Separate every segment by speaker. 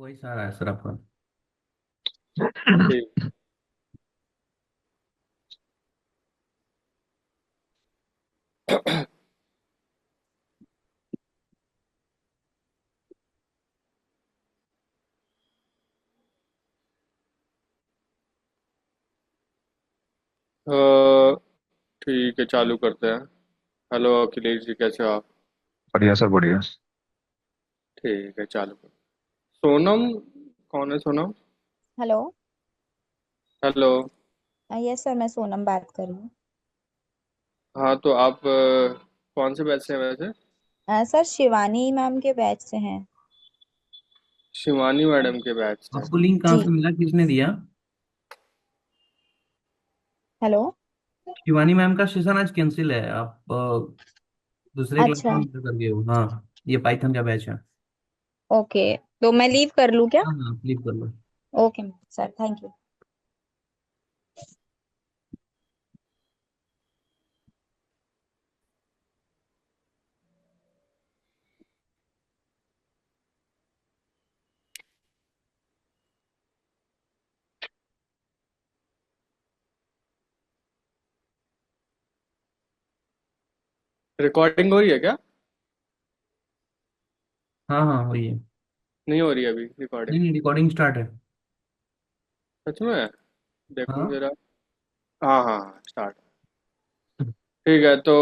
Speaker 1: वही सारा है सर आपका।
Speaker 2: ठीक। अ, ठीक है, चालू करते हैं। हेलो अखिलेश जी, कैसे हो आप?
Speaker 1: बढ़िया सर बढ़िया।
Speaker 2: ठीक है, चालू कर। सोनम? कौन है Sonam?
Speaker 3: Hello.
Speaker 2: Hello.
Speaker 3: Yes sir, मैं सोनम बात कर रही हूँ।
Speaker 2: हाँ, तो आप कौन से बैच से हैं वैसे?
Speaker 3: सर शिवानी मैम के बैच से हैं।
Speaker 2: शिवानी मैडम के बैच से?
Speaker 1: आपको लिंक कहाँ
Speaker 3: जी।
Speaker 1: से मिला, किसने दिया?
Speaker 3: हेलो।
Speaker 1: शिवानी मैम का सेशन आज कैंसिल है। आप दूसरे क्लास
Speaker 3: अच्छा।
Speaker 1: में enter कर गए हो। हाँ, ये पाइथन का बैच है।
Speaker 3: ओके, तो मैं लीव कर लूँ क्या?
Speaker 1: हाँ हाँ, फ्लिप कर लो।
Speaker 3: Okay sir, thank you.
Speaker 2: Recording हो रही है क्या?
Speaker 1: हाँ हाँ, वही है।
Speaker 2: नहीं हो रही है अभी
Speaker 1: नहीं
Speaker 2: रिकॉर्डिंग?
Speaker 1: नहीं, रिकॉर्डिंग स्टार्ट है।
Speaker 2: सच में? देखो
Speaker 1: हाँ
Speaker 2: जरा। हाँ हाँ हाँ, स्टार्ट। ठीक है, तो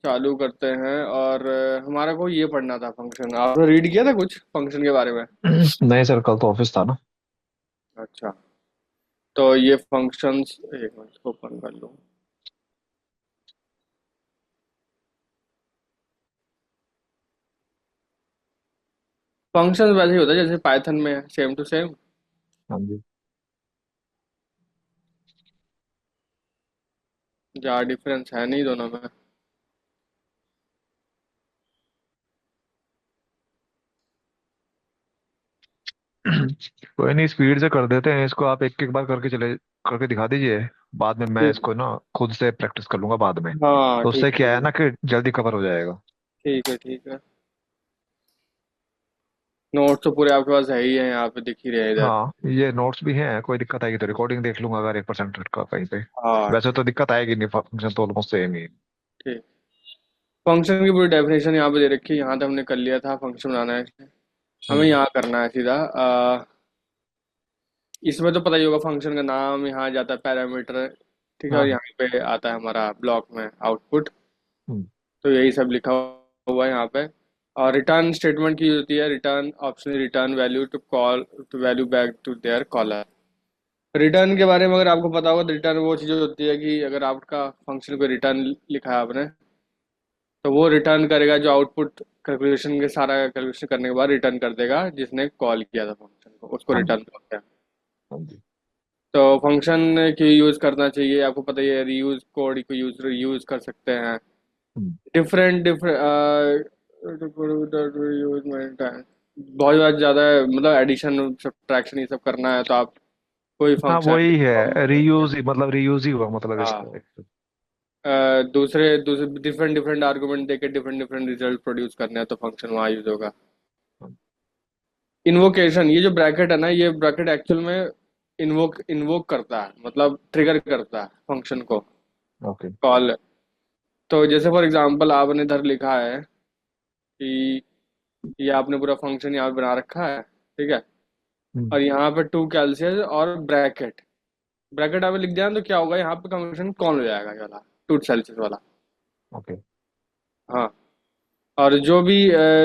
Speaker 2: चालू करते हैं। और हमारा को ये पढ़ना था फंक्शन। आपने रीड किया था कुछ फंक्शन के बारे में?
Speaker 1: नहीं सर, कल तो ऑफिस था ना।
Speaker 2: अच्छा, तो ये फंक्शंस, एक मिनट इसको ओपन कर लूँ। फंक्शंस वैसे ही होता है जैसे पाइथन में है, सेम टू सेम।
Speaker 1: हाँ जी।
Speaker 2: ज़्यादा डिफरेंस है नहीं दोनों में।
Speaker 1: कोई नहीं, स्पीड से कर देते हैं इसको। आप एक एक बार करके दिखा दीजिए। बाद में मैं
Speaker 2: ठीक।
Speaker 1: इसको ना खुद से प्रैक्टिस कर लूंगा बाद में।
Speaker 2: हाँ
Speaker 1: तो
Speaker 2: ठीक
Speaker 1: उससे
Speaker 2: है,
Speaker 1: क्या
Speaker 2: ठीक
Speaker 1: है
Speaker 2: है।
Speaker 1: ना कि जल्दी कवर हो जाएगा।
Speaker 2: ठीक है, ठीक है। नोट्स तो पूरे आपके पास है ही है, यहाँ पे दिख ही रहे हैं इधर।
Speaker 1: हाँ, ये नोट्स भी हैं। कोई दिक्कत आएगी तो रिकॉर्डिंग देख लूंगा अगर 1% का कहीं पे।
Speaker 2: हाँ
Speaker 1: वैसे
Speaker 2: ठीक।
Speaker 1: तो दिक्कत आएगी नहीं, फंक्शन तो ऑलमोस्ट सेम ही है।
Speaker 2: ठीक। फंक्शन की पूरी डेफिनेशन यहाँ पे दे रखी है। यहाँ तो हमने कर लिया था, फंक्शन बनाना है। हमें
Speaker 1: हम्म।
Speaker 2: यहाँ करना है सीधा। इसमें तो पता ही होगा, फंक्शन का नाम यहाँ जाता है पैरामीटर। ठीक है, और
Speaker 1: हाँ।
Speaker 2: यहाँ पे आता है हमारा ब्लॉक में आउटपुट।
Speaker 1: हम्म।
Speaker 2: तो यही सब लिखा हुआ है यहाँ पे। और रिटर्न स्टेटमेंट की होती है, return option, return value to call to value back to their caller. Return के बारे में अगर आपको पता होगा तो रिटर्न वो चीज़ होती है कि अगर आपका फंक्शन को रिटर्न लिखा है आपने, तो वो रिटर्न करेगा जो आउटपुट कैलकुलेशन के सारा कैलकुलेशन करने के बाद रिटर्न कर देगा जिसने कॉल किया था फंक्शन को, उसको
Speaker 1: हाँ जी।
Speaker 2: रिटर्न बोलते हैं।
Speaker 1: हाँ जी।
Speaker 2: तो फंक्शन की यूज़ करना चाहिए, आपको पता ही है। रीयूज कोड को यूज़ यूज़ कर सकते हैं।
Speaker 1: हम्म।
Speaker 2: डिफरेंट डिफरेंट यूज बहुत ज़्यादा है, मतलब एडिशन सब्ट्रैक्शन ये सब करना है तो आप कोई
Speaker 1: हाँ
Speaker 2: फंक्शन
Speaker 1: वही है,
Speaker 2: लिखो।
Speaker 1: रीयूज ही मतलब रीयूज ही हुआ मतलब
Speaker 2: हाँ।
Speaker 1: इसका।
Speaker 2: दूसरे दूसरे डिफरेंट डिफरेंट आर्गुमेंट देके डिफरेंट डिफरेंट रिजल्ट प्रोड्यूस करने हैं तो फंक्शन वहाँ यूज होगा। इन्वोकेशन, ये जो ब्रैकेट है ना, ये ब्रैकेट एक्चुअल में इन्वोक इन्वोक करता है, मतलब ट्रिगर करता है फंक्शन को,
Speaker 1: ओके।
Speaker 2: कॉल। तो जैसे फॉर एग्जांपल आपने इधर लिखा है कि ये आपने पूरा फंक्शन यहाँ पे बना रखा है, ठीक है।
Speaker 1: हम्म।
Speaker 2: और यहाँ पे टू कैलसियस और ब्रैकेट, ब्रैकेट आपने लिख दिया तो क्या होगा, यहाँ पे फंक्शन कॉल हो जाएगा ये वाला, टू सेल्सियस वाला।
Speaker 1: ओके।
Speaker 2: हाँ। और जो भी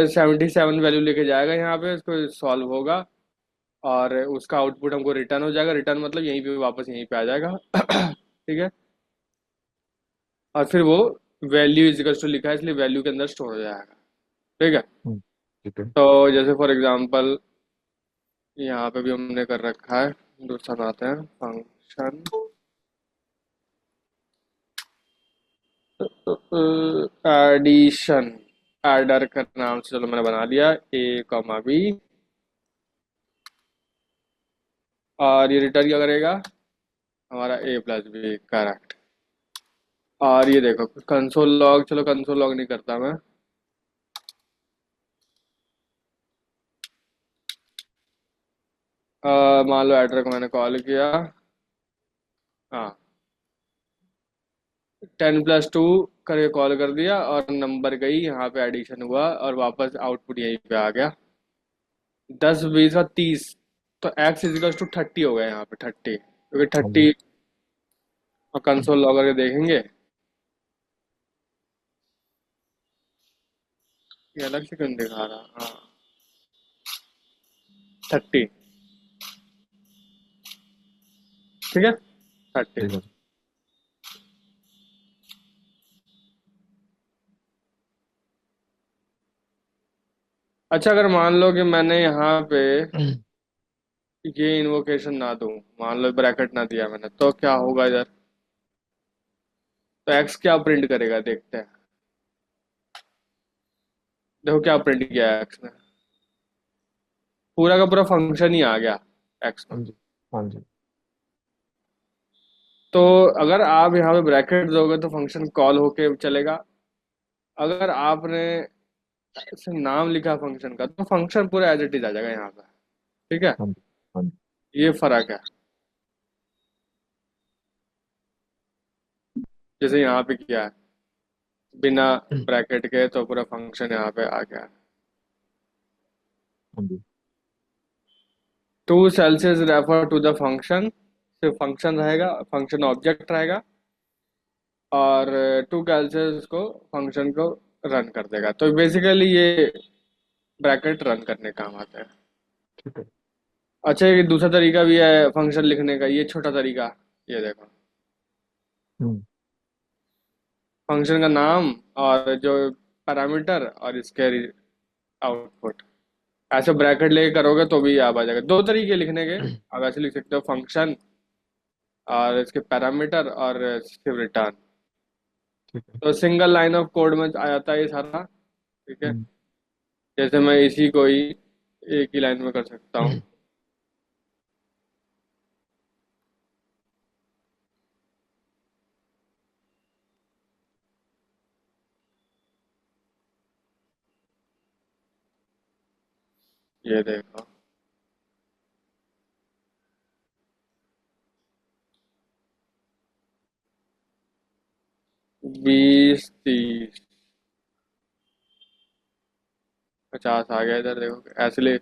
Speaker 2: 77 वैल्यू लेके जाएगा यहाँ पे, उसको सॉल्व होगा। और उसका आउटपुट हमको रिटर्न हो जाएगा। रिटर्न मतलब यहीं पे वापस यहीं पे आ जाएगा। ठीक है। और फिर वो वैल्यू इजिकल्स टू लिखा है इसलिए वैल्यू के अंदर स्टोर हो जाएगा। ठीक है।
Speaker 1: ठीक है।
Speaker 2: तो जैसे फॉर एग्जांपल यहाँ पे भी हमने कर रखा है, दूसरा बनाते हैं फंक्शन एडिशन। एडर का नाम से चलो मैंने बना लिया, A, B। और ये रिटर्न क्या करेगा, हमारा A+B, करेक्ट। और ये देखो कंसोल लॉग, चलो कंसोल लॉग नहीं करता मैं। मान लो एड्रेस को मैंने कॉल किया। हाँ, 10+2 करके कॉल कर दिया और नंबर गई, यहाँ पे एडिशन हुआ और वापस आउटपुट यहीं पे आ गया। 10, 20 और 30, तो x = 30 हो गया यहाँ पे 30, क्योंकि
Speaker 1: हाँ जी।
Speaker 2: 30 और कंसोल लॉग करके देखेंगे। ये अलग से क्यों दिखा रहा? हाँ, 30। ठीक है, 30।
Speaker 1: ठीक है।
Speaker 2: अच्छा, अगर मान लो कि मैंने यहाँ पे ये इन्वोकेशन ना दूं, मान लो ब्रैकेट ना दिया मैंने, तो क्या होगा इधर? तो एक्स क्या प्रिंट करेगा, देखते हैं। देखो क्या प्रिंट किया है एक्स ने, पूरा का पूरा फंक्शन ही आ गया एक्स में।
Speaker 1: हाँ जी। हाँ जी।
Speaker 2: तो अगर आप यहाँ पे ब्रैकेट दोगे तो फंक्शन कॉल होके चलेगा। अगर आपने सिर्फ नाम लिखा फंक्शन का, तो फंक्शन पूरा एज इट इज आ जाएगा यहाँ पे। ठीक है,
Speaker 1: हाँ जी। हाँ जी।
Speaker 2: ये फर्क है। जैसे यहाँ पे किया है बिना ब्रैकेट के, तो पूरा फंक्शन यहाँ पे आ गया।
Speaker 1: हाँ जी।
Speaker 2: To Celsius refer to the function, सिर्फ फंक्शन रहेगा, फंक्शन ऑब्जेक्ट रहेगा। और टू कैलसियस को फंक्शन को रन कर देगा। तो बेसिकली ये ब्रैकेट रन करने काम आता है।
Speaker 1: ठीक है।
Speaker 2: अच्छा, एक दूसरा तरीका भी है फंक्शन लिखने का, ये छोटा तरीका। ये देखो,
Speaker 1: हम्म।
Speaker 2: फंक्शन का नाम और जो पैरामीटर और इसके आउटपुट, ऐसे ब्रैकेट लेके करोगे तो भी आप आ जाएगा। दो तरीके लिखने के, आप ऐसे लिख सकते हो, फंक्शन और इसके पैरामीटर और सिर्फ रिटर्न।
Speaker 1: ठीक है।
Speaker 2: तो सिंगल लाइन ऑफ कोड में आ जाता है ये सारा। ठीक है,
Speaker 1: हम्म।
Speaker 2: जैसे मैं इसी को ही एक ही लाइन में कर सकता हूँ। ये देखो, 20, 30, 50 आ गया इधर। देखो ऐसे ले,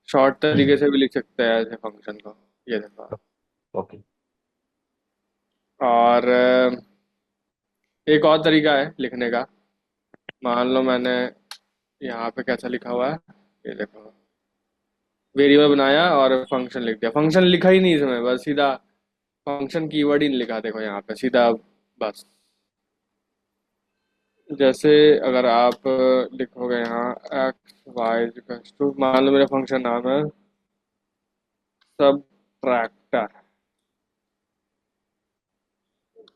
Speaker 2: शॉर्ट तरीके से भी लिख सकते हैं ऐसे फंक्शन को। ये देखो।
Speaker 1: ओके।
Speaker 2: और एक और तरीका है लिखने का। मान लो मैंने यहाँ पे कैसा लिखा हुआ है, ये देखो, वेरिएबल बनाया और फंक्शन लिख दिया। फंक्शन लिखा ही नहीं इसमें, बस सीधा फंक्शन कीवर्ड ही नहीं लिखा। देखो यहाँ पे सीधा, बस। जैसे अगर आप लिखोगे यहाँ x y, मान लो मेरा फंक्शन नाम है सबट्रैक्टर।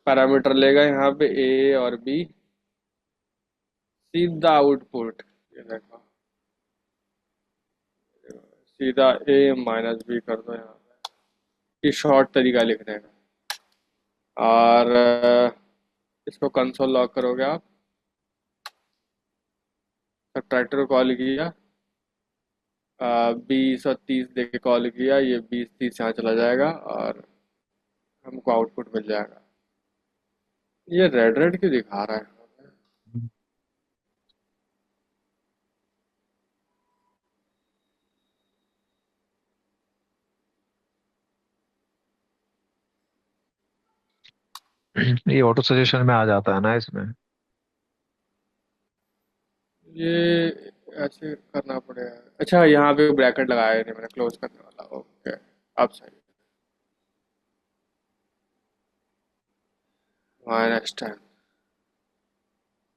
Speaker 2: पैरामीटर लेगा यहाँ पे a और b, सीधा आउटपुट। ये देखो, सीधा a-b कर दो यहाँ पे। ये शॉर्ट तरीका है लिखने का। और इसको कंसोल लॉग करोगे आप, सबट्रैक्टर को कॉल किया, 20 और 30 दे के कॉल किया, ये 20, 30 यहाँ चला जाएगा और हमको आउटपुट मिल जाएगा। ये रेड रेड क्यों दिखा रहा है?
Speaker 1: ये ऑटो सजेशन में आ जाता है ना इसमें।
Speaker 2: ये ऐसे करना पड़ेगा। अच्छा, यहाँ पे ब्रैकेट लगाया नहीं मैंने, क्लोज करने वाला। ओके, अब सही। -10।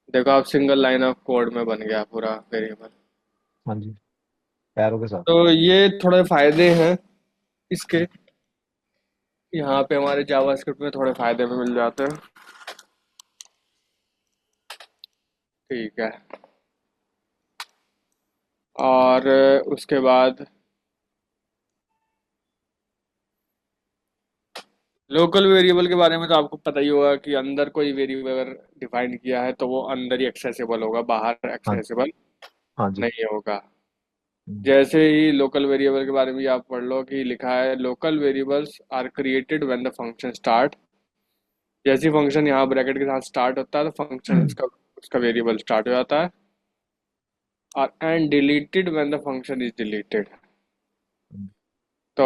Speaker 2: देखो, आप सिंगल लाइन ऑफ कोड में बन गया पूरा वेरिएबल।
Speaker 1: हाँ जी। पैरों के साथ।
Speaker 2: तो ये थोड़े फायदे हैं इसके। यहाँ पे हमारे जावास्क्रिप्ट में थोड़े फायदे में मिल जाते हैं। ठीक है। और उसके बाद लोकल वेरिएबल के बारे में तो आपको पता ही होगा कि अंदर कोई वेरिएबल अगर डिफाइन किया है तो वो अंदर ही एक्सेसिबल होगा, बाहर
Speaker 1: हाँ।
Speaker 2: एक्सेसिबल
Speaker 1: हाँ जी।
Speaker 2: नहीं होगा।
Speaker 1: हम्म,
Speaker 2: जैसे ही लोकल वेरिएबल के बारे में भी आप पढ़ लो कि लिखा है local variables are created when the function start. जैसे ही फंक्शन यहाँ ब्रैकेट के साथ स्टार्ट होता है तो फंक्शन उसका उसका वेरिएबल स्टार्ट हो जाता है। और and deleted when the function is deleted. तो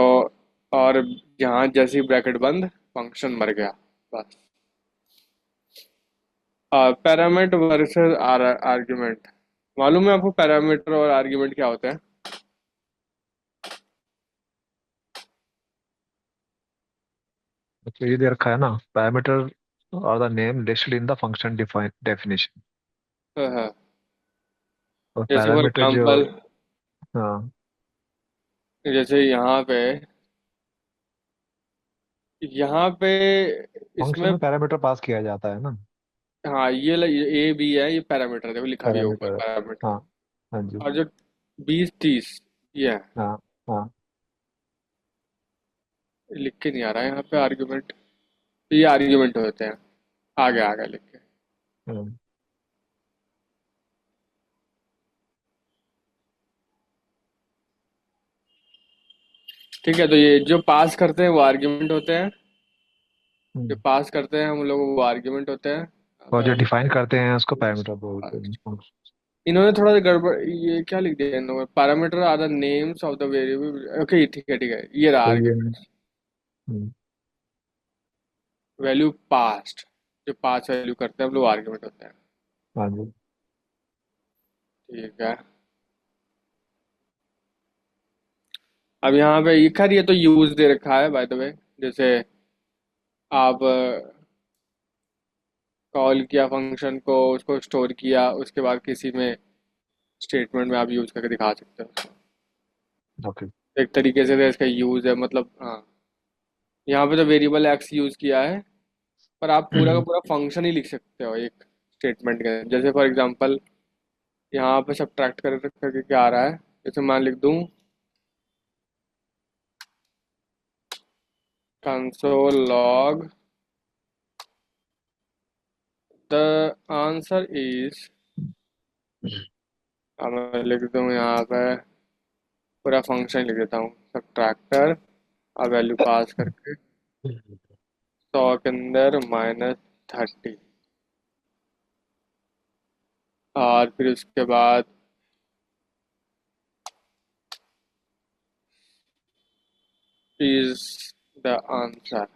Speaker 2: और यहाँ जैसे ही ब्रैकेट बंद फंक्शन मर गया बस। Parameter versus argument. मालूम है आपको पैरामीटर और आर्ग्यूमेंट क्या होते हैं?
Speaker 1: तो ये दे रखा है ना, पैरामीटर और the name listed in the function define definition.
Speaker 2: हाँ हाँ।
Speaker 1: और
Speaker 2: जैसे फॉर
Speaker 1: पैरामीटर जो,
Speaker 2: एग्जांपल,
Speaker 1: हाँ,
Speaker 2: जैसे यहाँ पे
Speaker 1: फंक्शन
Speaker 2: इसमें,
Speaker 1: में पैरामीटर पास किया जाता है ना।
Speaker 2: हाँ ये ए बी है, ये पैरामीटर देखो लिखा भी है ऊपर
Speaker 1: पैरामीटर है।
Speaker 2: पैरामीटर।
Speaker 1: हाँ। हाँ जी।
Speaker 2: और जो 20 30 ये है,
Speaker 1: हाँ। हाँ।
Speaker 2: लिख के नहीं आ रहा है यहाँ पे आर्ग्यूमेंट। ये आर्ग्यूमेंट होते हैं, आगे आगे लिख के।
Speaker 1: हम्म,
Speaker 2: ठीक है, तो ये जो पास करते हैं वो आर्ग्यूमेंट होते हैं। जो
Speaker 1: हम्म।
Speaker 2: पास करते हैं हम लोग वो आर्ग्यूमेंट होते हैं।
Speaker 1: और जो
Speaker 2: वैल्यू
Speaker 1: डिफाइन करते हैं उसको पैरामीटर बोलते हैं।
Speaker 2: इन्होंने थोड़ा सा गड़बड़, ये क्या लिख दिया इन लोगों ने, parameter are the names of the variable. Okay ठीक है ठीक है, ये रहा
Speaker 1: तो ये,
Speaker 2: आर्ग्यूमेंट।
Speaker 1: हम्म,
Speaker 2: वैल्यू पास्ट, जो पास वैल्यू करते हैं हम लोग आर्ग्यूमेंट होते हैं।
Speaker 1: हाँ जी।
Speaker 2: ठीक है। अब यहाँ पे ये खैर ये तो यूज दे रखा है बाय द वे। जैसे आप कॉल किया फंक्शन को, उसको स्टोर किया, उसके बाद किसी में स्टेटमेंट में आप यूज करके दिखा सकते हो उसको।
Speaker 1: ओके।
Speaker 2: एक तरीके से तो इसका यूज है, मतलब हाँ। यहाँ पे तो वेरिएबल एक्स यूज किया है, पर आप पूरा का पूरा फंक्शन ही लिख सकते हो एक स्टेटमेंट के अंदर। जैसे फॉर एग्जांपल यहाँ पे सब्ट्रैक्ट कर करके क्या आ रहा है, जैसे मैं लिख दूं console log the answer is. अब मैं लिख दूं यहाँ पे पूरा फंक्शन लिख देता हूँ, सब्ट्रैक्टर अब वैल्यू पास करके 100 के अंदर -30। और फिर उसके बाद is the answer।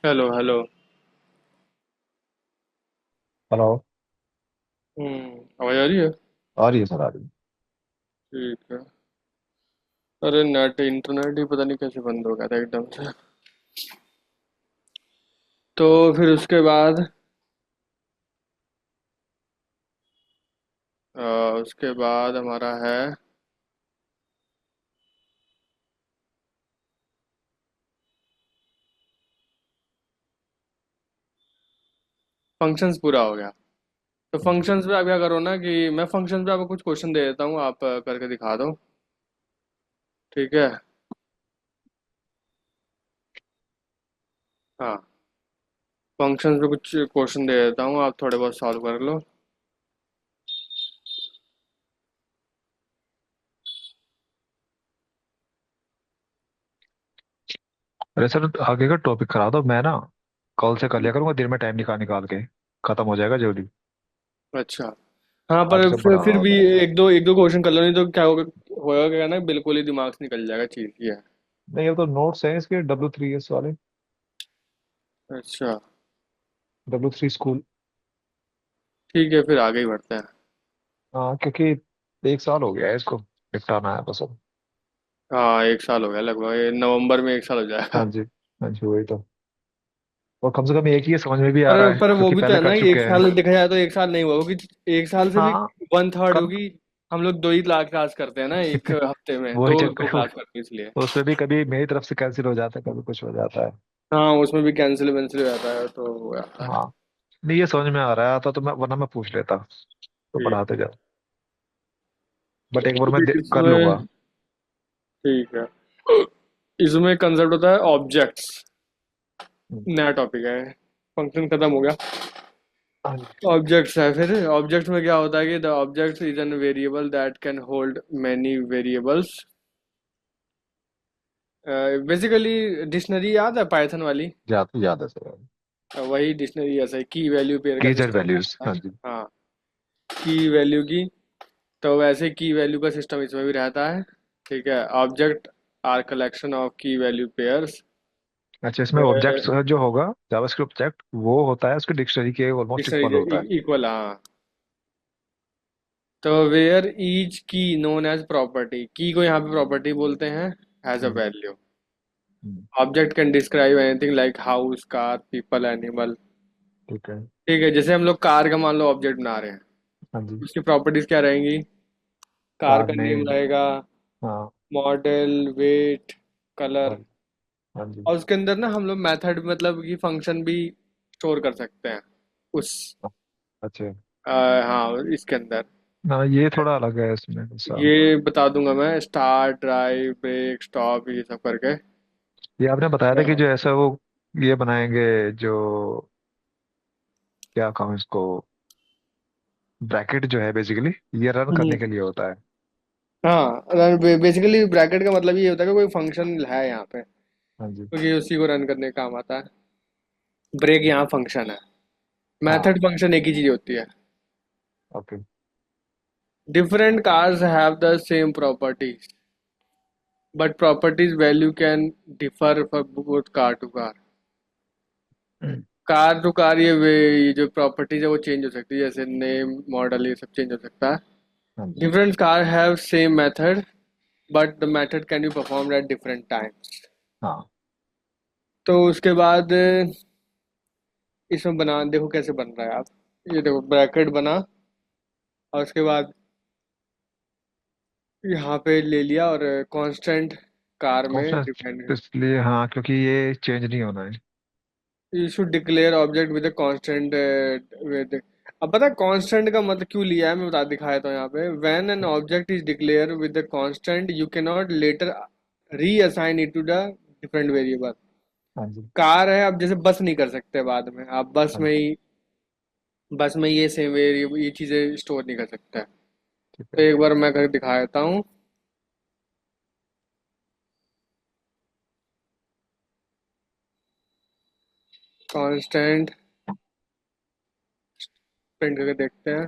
Speaker 2: Hello hello.
Speaker 1: Hello.
Speaker 2: आवाज आ रही है?
Speaker 1: आ रही है सर, आ रही है।
Speaker 2: ठीक है। अरे नेट इंटरनेट ही पता नहीं कैसे बंद हो गया था एकदम से। तो फिर उसके बाद अ, उसके बाद हमारा है फंक्शंस, पूरा हो गया। तो फंक्शंस पे आप क्या करो ना कि मैं फंक्शंस पे आपको कुछ क्वेश्चन दे देता हूँ, आप करके दिखा दो। ठीक है। हाँ, फंक्शंस पे कुछ क्वेश्चन दे देता हूँ, आप थोड़े बहुत सॉल्व कर लो।
Speaker 1: अरे सर, आगे का टॉपिक करा दो, मैं ना कल से कर लिया करूंगा, दिन में टाइम निकाल निकाल के। खत्म हो जाएगा जल्दी।
Speaker 2: अच्छा। हाँ,
Speaker 1: आज
Speaker 2: पर
Speaker 1: का बड़ा
Speaker 2: फिर भी
Speaker 1: होता है।
Speaker 2: एक दो क्वेश्चन कर लो, नहीं तो क्या होगा, होगा क्या ना, बिल्कुल ही दिमाग से निकल जाएगा चीज ही है।
Speaker 1: नहीं, ये तो नोट्स हैं इसके W3S वाले।
Speaker 2: अच्छा।
Speaker 1: W3 school.
Speaker 2: ठीक है, फिर आगे ही बढ़ते हैं।
Speaker 1: हाँ, क्योंकि 1 साल हो गया है इसको निपटाना है बस अब।
Speaker 2: हाँ, एक साल हो गया लगभग, ये नवंबर में एक साल हो
Speaker 1: हाँ
Speaker 2: जाएगा।
Speaker 1: जी। हाँ जी, वही तो। और कम से कम एक ही है, समझ में भी आ
Speaker 2: पर
Speaker 1: रहा है
Speaker 2: पर वो
Speaker 1: क्योंकि
Speaker 2: भी तो
Speaker 1: पहले
Speaker 2: है ना,
Speaker 1: कर
Speaker 2: एक
Speaker 1: चुके हैं।
Speaker 2: साल देखा जाए तो एक साल नहीं हुआ, क्योंकि एक साल से भी
Speaker 1: हाँ।
Speaker 2: वन थर्ड
Speaker 1: कम।
Speaker 2: होगी। हम लोग 2 ही क्लास करते हैं ना एक हफ्ते में,
Speaker 1: वही
Speaker 2: दो दो
Speaker 1: चक्कर।
Speaker 2: क्लास करते हैं इसलिए।
Speaker 1: उसमें भी कभी मेरी तरफ से कैंसिल हो जाता है, कभी कुछ हो जाता है।
Speaker 2: हाँ, उसमें भी कैंसिल वैंसिल हो जाता है तो हो जाता है।
Speaker 1: हाँ। नहीं, ये समझ में आ रहा है, आता तो मैं, वरना मैं पूछ लेता। तो
Speaker 2: ठीक।
Speaker 1: पढ़ाते जा। बट एक बार
Speaker 2: तो
Speaker 1: मैं
Speaker 2: फिर
Speaker 1: कर
Speaker 2: इसमें,
Speaker 1: लूंगा।
Speaker 2: ठीक है, इसमें कंसेप्ट होता है ऑब्जेक्ट्स।
Speaker 1: हम्म।
Speaker 2: नया टॉपिक है, फंक्शन खत्म हो गया।
Speaker 1: हाँ जी।
Speaker 2: ऑब्जेक्ट्स है, फिर ऑब्जेक्ट्स में क्या होता है कि the object is an variable that can hold many variables. Basically dictionary याद है पाइथन वाली?
Speaker 1: याद है सर।
Speaker 2: वही डिक्शनरी ऐसा है, की वैल्यू पेयर का
Speaker 1: कीज़ एंड
Speaker 2: सिस्टम
Speaker 1: वैल्यूज,
Speaker 2: होता
Speaker 1: हाँ
Speaker 2: है।
Speaker 1: जी।
Speaker 2: हाँ, की वैल्यू की। तो वैसे की वैल्यू का सिस्टम इसमें भी रहता है। ठीक है, ऑब्जेक्ट आर कलेक्शन ऑफ की वैल्यू पेयर्स।
Speaker 1: अच्छा, इसमें ऑब्जेक्ट्स जो होगा, जावास्क्रिप्ट ऑब्जेक्ट वो होता है उसके डिक्शनरी के ऑलमोस्ट
Speaker 2: डिक्शनरी
Speaker 1: इक्वल होता है।
Speaker 2: के इक्वल, हाँ। तो वेयर ईच की नोन एज प्रॉपर्टी, की को यहाँ पे प्रॉपर्टी बोलते हैं, has a
Speaker 1: hmm.
Speaker 2: Value.
Speaker 1: Hmm.
Speaker 2: Object can describe anything like house, car, people, animal.
Speaker 1: ठीक है।
Speaker 2: ठीक है, जैसे हम लोग कार का मान लो ऑब्जेक्ट बना रहे हैं,
Speaker 1: हाँ जी।
Speaker 2: उसकी प्रॉपर्टीज क्या रहेंगी? कार
Speaker 1: कार
Speaker 2: का नेम
Speaker 1: नेम।
Speaker 2: रहेगा,
Speaker 1: हाँ।
Speaker 2: मॉडल, वेट,
Speaker 1: हाँ।
Speaker 2: कलर।
Speaker 1: हाँ जी।
Speaker 2: और उसके अंदर ना हम लोग मेथड मतलब कि फंक्शन भी स्टोर कर सकते हैं उस
Speaker 1: हाँ, अच्छा।
Speaker 2: हाँ, इसके अंदर।
Speaker 1: ना, ये थोड़ा अलग है इसमें ऐसा।
Speaker 2: ये बता दूंगा मैं, स्टार्ट, ड्राइव, ब्रेक, स्टॉप, ये सब करके।
Speaker 1: ये आपने बताया था कि जो ऐसा वो ये बनाएंगे, जो क्या कहूँ इसको, ब्रैकेट जो है बेसिकली ये रन करने
Speaker 2: हम्म।
Speaker 1: के लिए होता है।
Speaker 2: हाँ, बेसिकली ब्रैकेट का मतलब ये होता है कि कोई फंक्शन है यहाँ पे,
Speaker 1: हाँ जी।
Speaker 2: क्योंकि उसी को रन करने का काम आता है। ब्रेक यहाँ फंक्शन है,
Speaker 1: हाँ।
Speaker 2: मेथड फंक्शन एक ही चीज होती है।
Speaker 1: Okay.
Speaker 2: Different cars have the same properties, but properties value can differ for both car to car. Car to car ये जो प्रॉपर्टीज है वो चेंज हो सकती है, जैसे नेम, मॉडल, ये सब चेंज हो सकता है।
Speaker 1: हाँ जी।
Speaker 2: Different car have same method, but the method can be performed at different times.
Speaker 1: हाँ।
Speaker 2: तो उसके बाद इसमें बना देखो कैसे बन रहा है। आप ये देखो, ब्रैकेट बना, और उसके बाद यहाँ पे ले लिया, और कांस्टेंट कार में
Speaker 1: कॉन्स्टेंट
Speaker 2: डिपेंड।
Speaker 1: इसलिए, हाँ, क्योंकि ये चेंज नहीं होना है।
Speaker 2: You should declare object with constant with. अब पता है कांस्टेंट का मतलब क्यों लिया है, मैं बता दिखाया था यहाँ पे। When an object is declare with constant you can not later reassign it to the different variable.
Speaker 1: हाँ जी।
Speaker 2: कार है, अब जैसे बस नहीं कर सकते बाद में, आप
Speaker 1: हाँ जी।
Speaker 2: बस में ये सेम वेरिएबल, ये चीजें स्टोर नहीं कर सकते।
Speaker 1: ठीक
Speaker 2: तो
Speaker 1: है।
Speaker 2: एक बार मैं करके दिखा देता हूँ। कांस्टेंट प्रिंट करके देखते हैं।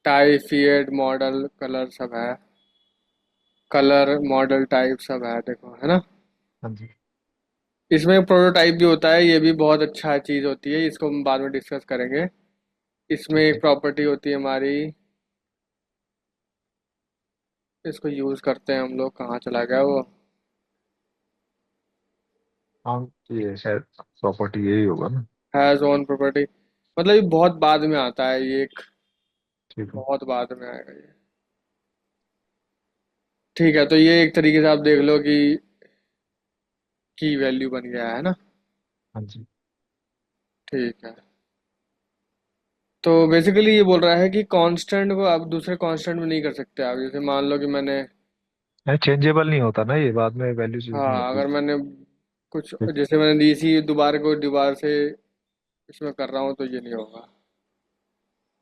Speaker 2: टाइप, फीएट, मॉडल, कलर सब है। कलर, मॉडल टाइप सब है, देखो है ना।
Speaker 1: हाँ जी।
Speaker 2: इसमें प्रोटोटाइप भी होता है, ये भी बहुत अच्छा चीज़ होती है, इसको हम बाद में डिस्कस करेंगे। इसमें
Speaker 1: ठीक
Speaker 2: एक
Speaker 1: है।
Speaker 2: प्रॉपर्टी होती है हमारी, इसको यूज़ करते हैं हम लोग, कहाँ चला गया वो।
Speaker 1: हाँ, ये शायद प्रॉपर्टी यही होगा ना।
Speaker 2: हैज़ ओन प्रॉपर्टी, मतलब ये बहुत बाद में आता है, ये एक
Speaker 1: ठीक है।
Speaker 2: बहुत बाद में आएगा ये। ठीक है, तो ये एक तरीके से आप देख लो कि की वैल्यू बन गया है ना।
Speaker 1: हाँ जी।
Speaker 2: ठीक है, तो बेसिकली ये बोल रहा है कि कांस्टेंट को आप दूसरे कांस्टेंट में नहीं कर सकते। आप जैसे मान लो कि मैंने,
Speaker 1: नहीं, चेंजेबल नहीं होता ना, ये बाद में वैल्यू चेंज नहीं
Speaker 2: हाँ
Speaker 1: होती।
Speaker 2: अगर मैंने कुछ
Speaker 1: ठीक।
Speaker 2: जैसे मैंने दी सी दोबारा को दोबारा से इसमें कर रहा हूँ तो ये नहीं होगा।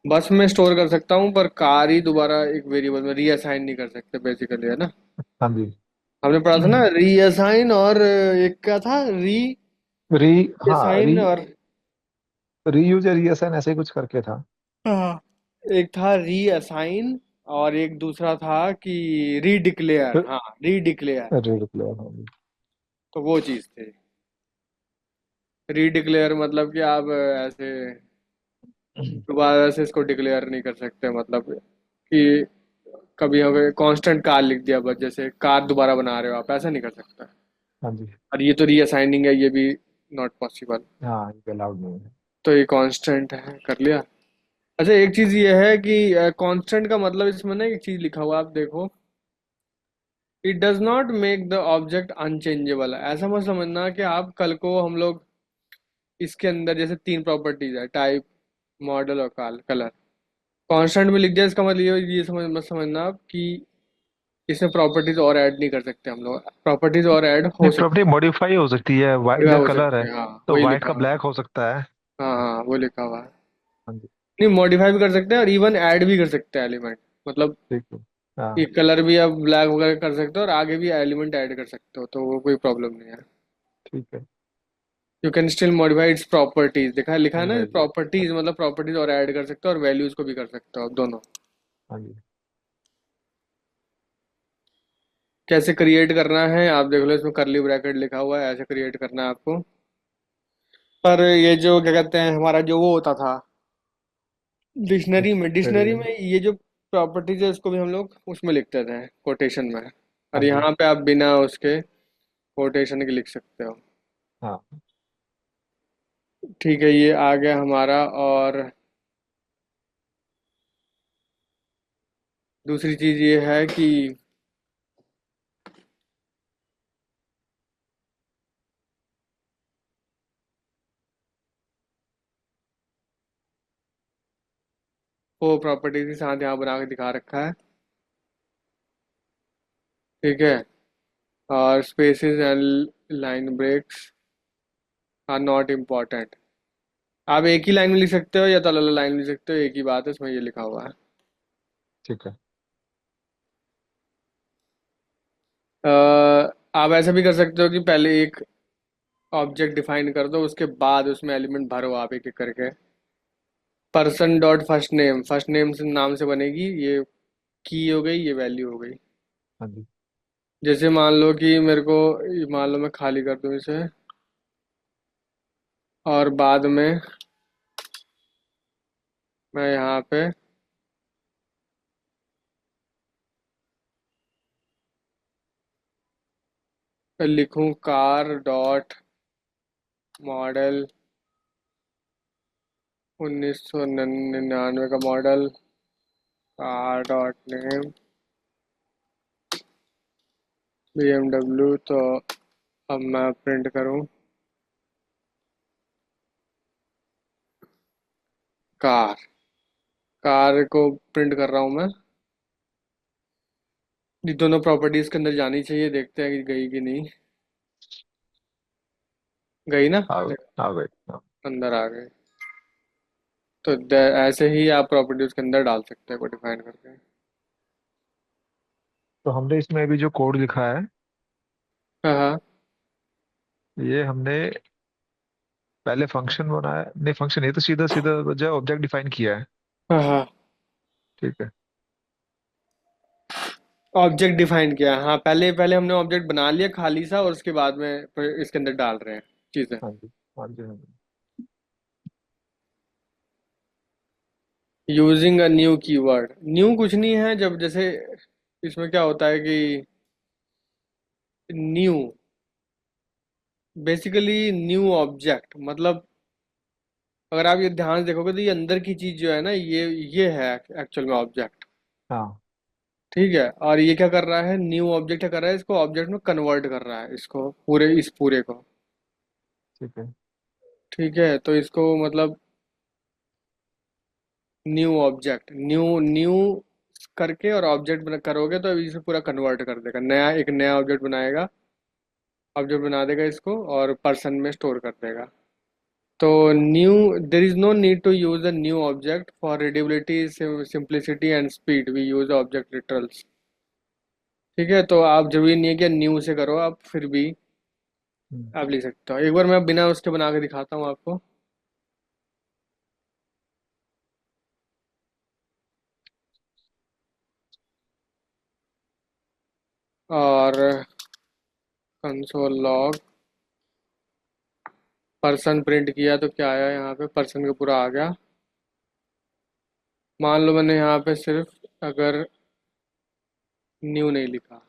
Speaker 2: बस मैं स्टोर कर सकता हूँ पर कार ही दोबारा एक वेरिएबल में रीअसाइन नहीं कर सकते बेसिकली, है ना।
Speaker 1: हाँ जी।
Speaker 2: हमने पढ़ा था ना रीअसाइन, और एक क्या था, री
Speaker 1: री हाँ,
Speaker 2: असाइन और,
Speaker 1: रीयूज या रीअसाइन ऐसे ही कुछ करके था।
Speaker 2: हाँ, एक था रीअसाइन और एक दूसरा था कि रीडिक्लेयर, हाँ रीडिक्लेयर।
Speaker 1: रिप्लेयर हाँ जी।
Speaker 2: तो वो चीज़ थी रीडिक्लेयर, मतलब कि आप ऐसे दोबारा से इसको डिक्लेयर नहीं कर सकते, मतलब कि कभी अगर कांस्टेंट कार लिख दिया बस, जैसे कार दोबारा बना रहे हो आप, ऐसा नहीं कर सकते।
Speaker 1: हाँ जी।
Speaker 2: और ये तो रीअसाइनिंग है, ये भी नॉट पॉसिबल।
Speaker 1: हाँ, ये अलाउड नहीं है।
Speaker 2: तो ये कांस्टेंट है, कर लिया। अच्छा एक चीज़ ये है कि कांस्टेंट का मतलब इसमें ना एक चीज़ लिखा हुआ है, आप देखो, it does not make the object unchangeable. ऐसा मत समझना कि आप कल को हम लोग इसके अंदर जैसे तीन प्रॉपर्टीज है, टाइप, मॉडल और कलर, कांस्टेंट में लिख दिया, इसका मतलब ये समझ मत समझना आप कि इसमें प्रॉपर्टीज और ऐड नहीं कर सकते हम लोग, प्रॉपर्टीज और ऐड
Speaker 1: नहीं,
Speaker 2: हो
Speaker 1: प्रॉपर्टी
Speaker 2: सकती
Speaker 1: मॉडिफाई हो सकती है। वाइट
Speaker 2: है,
Speaker 1: जैसे
Speaker 2: हो
Speaker 1: कलर
Speaker 2: सकते
Speaker 1: है
Speaker 2: हैं, हाँ
Speaker 1: तो
Speaker 2: वही
Speaker 1: वाइट
Speaker 2: लिखा
Speaker 1: का
Speaker 2: हुआ है।
Speaker 1: ब्लैक हो सकता है।
Speaker 2: हाँ हाँ वो लिखा हुआ है।
Speaker 1: हाँ जी।
Speaker 2: नहीं, मॉडिफाई भी कर सकते हैं और इवन ऐड भी कर सकते हैं एलिमेंट, मतलब
Speaker 1: ठीक है।
Speaker 2: ये
Speaker 1: हाँ।
Speaker 2: कलर भी आप ब्लैक वगैरह कर सकते हो और आगे भी एलिमेंट ऐड कर सकते हो, तो वो कोई प्रॉब्लम नहीं है।
Speaker 1: ठीक है।
Speaker 2: You can still modify its properties, देखा लिखा है ना,
Speaker 1: वैल्यू।
Speaker 2: प्रॉपर्टीज मतलब प्रॉपर्टीज और ऐड कर सकते हो और वैल्यूज को भी कर सकते हो आप दोनों।
Speaker 1: हाँ जी।
Speaker 2: कैसे क्रिएट करना है आप देख लो, इसमें करली ब्रैकेट लिखा हुआ है, ऐसे क्रिएट करना है आपको। पर ये जो क्या कहते हैं हमारा जो वो होता था डिक्शनरी
Speaker 1: वेरिएबल।
Speaker 2: में ये जो प्रॉपर्टीज है इसको भी हम लोग उसमें लिखते थे कोटेशन में,
Speaker 1: हाँ
Speaker 2: और
Speaker 1: जी।
Speaker 2: यहाँ पे आप बिना उसके कोटेशन के लिख सकते हो।
Speaker 1: हाँ।
Speaker 2: ठीक है, ये आ गया हमारा। और दूसरी चीज ये है कि वो प्रॉपर्टीज के साथ यहाँ बना के दिखा रखा है, ठीक है। और spaces and line breaks are not important. आप एक ही लाइन में लिख सकते हो या तो अलग अलग लाइन में लिख सकते हो, एक ही बात है, इसमें ये लिखा हुआ है।
Speaker 1: ठीक है।
Speaker 2: अ, आप ऐसा भी कर सकते हो कि पहले एक ऑब्जेक्ट डिफाइन कर दो, उसके बाद उसमें एलिमेंट भरो आप एक एक करके। पर्सन डॉट फर्स्ट नेम से नाम से बनेगी ये, की हो गई, ये वैल्यू हो गई।
Speaker 1: हाँ जी।
Speaker 2: जैसे मान लो कि मेरे को, मान लो मैं खाली कर दूं इसे, और बाद में मैं यहाँ पे लिखूं कार डॉट मॉडल 1999 का model, car dot name BMW, तो अब मैं प्रिंट करूं कार, कार को प्रिंट कर रहा हूं मैं। ये दोनों प्रॉपर्टीज के अंदर जानी चाहिए, देखते हैं कि गई कि नहीं गई ना।
Speaker 1: आ
Speaker 2: देखो,
Speaker 1: आ गए हाँ।
Speaker 2: अंदर आ गए। तो ऐसे ही आप प्रॉपर्टीज के अंदर डाल सकते हैं को डिफाइन करके।
Speaker 1: तो हमने इसमें अभी जो कोड लिखा है,
Speaker 2: हाँ हाँ
Speaker 1: ये हमने पहले फंक्शन बनाया नहीं, फंक्शन ये तो सीधा सीधा जो ऑब्जेक्ट डिफाइन किया है।
Speaker 2: हाँ हाँ।
Speaker 1: ठीक है।
Speaker 2: ऑब्जेक्ट डिफाइन किया है। हाँ, पहले पहले हमने ऑब्जेक्ट बना लिया खाली सा, और उसके बाद में फिर इसके अंदर डाल रहे हैं चीजें।
Speaker 1: हाँ जी, हाँ जी, हाँ जी।
Speaker 2: Using a new keyword, new कुछ नहीं है। जब जैसे इसमें क्या होता है कि न्यू, बेसिकली न्यू ऑब्जेक्ट मतलब, अगर आप ये ध्यान से देखोगे तो ये अंदर की चीज जो है ना, ये है एक्चुअल में ऑब्जेक्ट।
Speaker 1: हाँ,
Speaker 2: ठीक है, और ये क्या कर रहा है, न्यू ऑब्जेक्ट क्या कर रहा है, इसको ऑब्जेक्ट में कन्वर्ट कर रहा है, इसको पूरे इस पूरे को।
Speaker 1: ठीक है।
Speaker 2: ठीक है, तो इसको मतलब न्यू ऑब्जेक्ट, न्यू न्यू करके और ऑब्जेक्ट बना करोगे तो इसे पूरा कन्वर्ट कर देगा, नया एक नया ऑब्जेक्ट बनाएगा, ऑब्जेक्ट बना देगा इसको और पर्सन में स्टोर कर देगा। तो new, there is no need to use a new object for readability, simplicity and speed, we use object literals. ठीक है, तो आप जरूरी नहीं है कि न्यू से करो, आप फिर भी
Speaker 1: हम्म,
Speaker 2: आप लिख सकते हो। एक बार मैं बिना उसके बना के दिखाता हूँ आपको। और कंसोल लॉग पर्सन प्रिंट किया तो क्या आया, यहाँ पे पर्सन का पूरा आ गया। मान लो मैंने यहाँ पे सिर्फ अगर न्यू नहीं लिखा,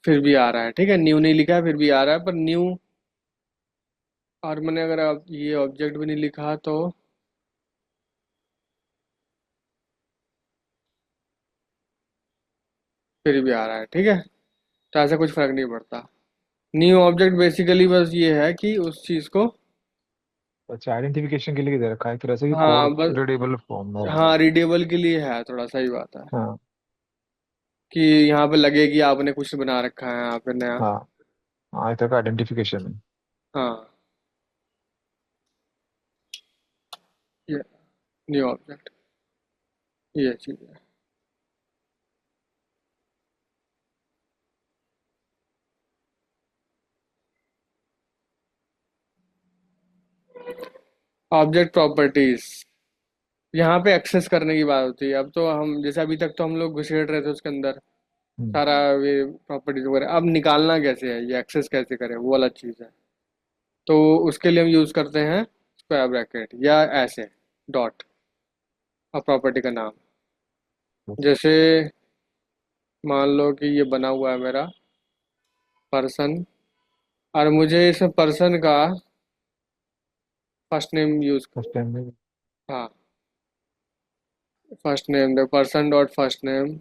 Speaker 2: फिर भी आ रहा है। ठीक है, न्यू नहीं लिखा है फिर भी आ रहा है, पर न्यू, और मैंने अगर आप ये ऑब्जेक्ट भी नहीं लिखा तो फिर भी आ रहा है। ठीक है, तो ऐसा कुछ फर्क नहीं पड़ता। न्यू ऑब्जेक्ट बेसिकली बस ये है कि उस चीज़ को,
Speaker 1: अच्छा, आइडेंटिफिकेशन के लिए दे रखा है फिर, ऐसे कि
Speaker 2: हाँ
Speaker 1: कोड
Speaker 2: बस,
Speaker 1: रीडेबल फॉर्म में हो।
Speaker 2: हाँ रीडेबल के लिए है, थोड़ा सही बात है
Speaker 1: हाँ,
Speaker 2: कि यहाँ पे लगे कि आपने कुछ बना रखा है यहाँ पे नया।
Speaker 1: हाँ, हाँ, इस तरह का आइडेंटिफिकेशन है।
Speaker 2: हाँ, ये न्यू ऑब्जेक्ट, ये चीज़ है। ऑब्जेक्ट प्रॉपर्टीज, यहाँ पे एक्सेस करने की बात होती है। अब तो हम जैसे अभी तक तो हम लोग घुसेड़ रहे थे उसके अंदर
Speaker 1: हम्म,
Speaker 2: सारा ये प्रॉपर्टीज वगैरह, अब निकालना कैसे है, ये एक्सेस कैसे करें, वो वाला चीज़ है। तो उसके लिए हम यूज़ करते हैं स्क्वायर ब्रैकेट या ऐसे डॉट और प्रॉपर्टी का नाम। जैसे मान लो कि ये बना हुआ है मेरा पर्सन, और मुझे इस पर्सन का first name use,
Speaker 1: first time में।
Speaker 2: हाँ फर्स्ट नेम दे, पर्सन डॉट फर्स्ट नेम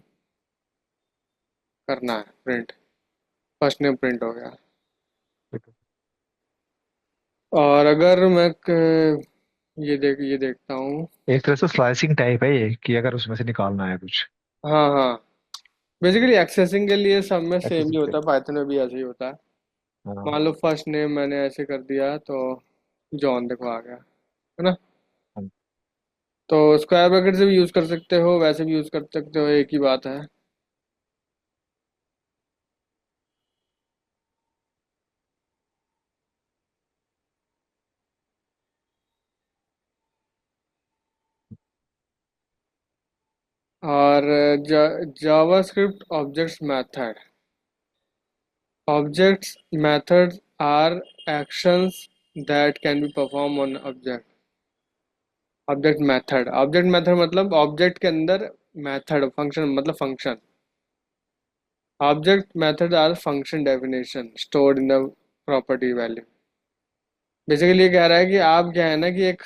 Speaker 2: करना है प्रिंट, फर्स्ट नेम प्रिंट हो गया।
Speaker 1: ठीक है।
Speaker 2: और अगर मैं ये देखता हूँ।
Speaker 1: एक तरह से स्लाइसिंग टाइप है ये, कि अगर उसमें से निकालना है कुछ।
Speaker 2: हाँ हाँ, बेसिकली एक्सेसिंग के लिए सब में
Speaker 1: ऐसे
Speaker 2: सेम ही
Speaker 1: सकते
Speaker 2: होता
Speaker 1: हैं।
Speaker 2: है, पाइथन में भी ऐसे ही होता है।
Speaker 1: हाँ,
Speaker 2: मान लो फर्स्ट नेम मैंने ऐसे कर दिया तो जॉन देखो आ गया, है ना।
Speaker 1: हाँ।
Speaker 2: तो स्क्वायर ब्रैकेट से भी यूज़ कर सकते हो, वैसे भी यूज़ कर सकते हो, एक ही बात है। और JavaScript objects method, objects methods are actions that can be performed on object। Object method मतलब ऑब्जेक्ट के अंदर, मेथड फंक्शन मतलब function. Object method are function definition stored in the property value. Basically ये कह रहा है कि आप क्या है ना कि एक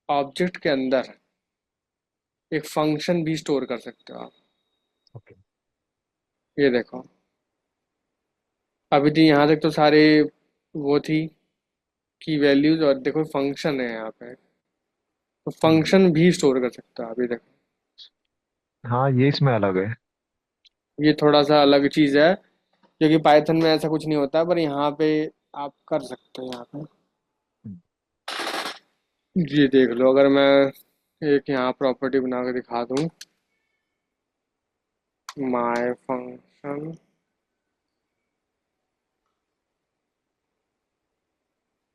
Speaker 2: ऑब्जेक्ट के अंदर एक फंक्शन भी स्टोर कर सकते हो आप।
Speaker 1: ओके।
Speaker 2: ये देखो, अभी तो यहाँ तक तो सारे वो थी की वैल्यूज, और देखो फंक्शन है यहाँ पे, तो
Speaker 1: हम्म,
Speaker 2: फंक्शन भी स्टोर कर सकते हो। अभी देखो,
Speaker 1: हाँ, ये इसमें अलग है।
Speaker 2: ये थोड़ा सा अलग चीज़ है, क्योंकि पाइथन में ऐसा कुछ नहीं होता, पर यहाँ पे आप कर सकते हो यहाँ पे।
Speaker 1: हम्म,
Speaker 2: ये देख लो, अगर मैं एक यहाँ प्रॉपर्टी बना के दिखा दूँ, माय फंक्शन,